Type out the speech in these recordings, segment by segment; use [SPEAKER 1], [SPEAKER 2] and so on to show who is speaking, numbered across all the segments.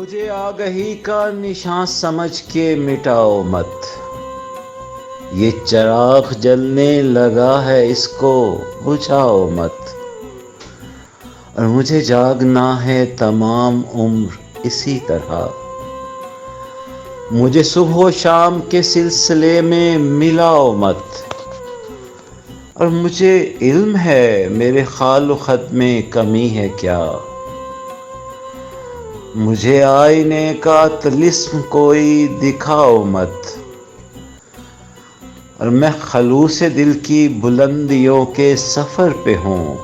[SPEAKER 1] मुझे आगही का निशान समझ के मिटाओ मत। ये चिराग जलने लगा है, इसको बुझाओ मत। और मुझे जागना है तमाम उम्र इसी तरह। मुझे सुबह शाम के सिलसिले में मिलाओ मत। और मुझे इल्म है मेरे खाल खत में कमी है क्या। मुझे आईने का तिलिस्म कोई दिखाओ मत। और मैं खलूस दिल की बुलंदियों के सफ़र पे हूँ।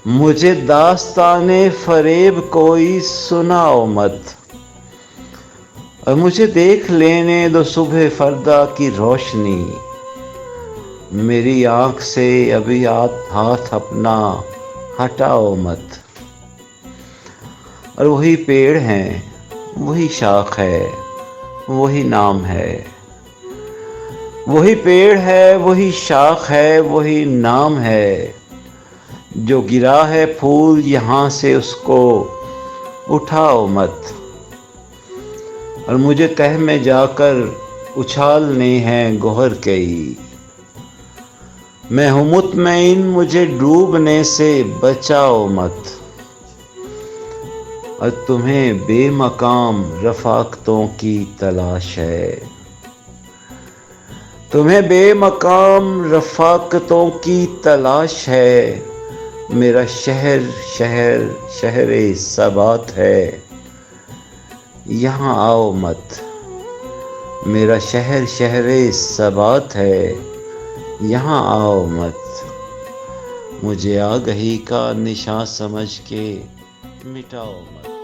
[SPEAKER 1] मुझे दास्ताने फरेब कोई सुनाओ मत। और मुझे देख लेने दो सुबह फरदा की रोशनी। मेरी आँख से अभी हाथ अपना हटाओ मत। और वही पेड़ हैं, वही शाख है, वही नाम है। वही पेड़ है, वही शाख है, वही नाम है। जो गिरा है फूल यहाँ से उसको उठाओ मत। और मुझे तह में जाकर उछालने हैं गोहर कई। मैं हूँ मुतमईन, मुझे डूबने से बचाओ मत। और तुम्हें बेमकाम रफ़ाक़तों की तलाश है। तुम्हें बेमकाम रफ़ाक़तों की तलाश है। मेरा शहर शहर शहरे सबात है, यहाँ आओ मत। मेरा शहर शहरे सबात है, यहाँ आओ मत। मुझे आगही का निशान समझ के मिटाओ मत।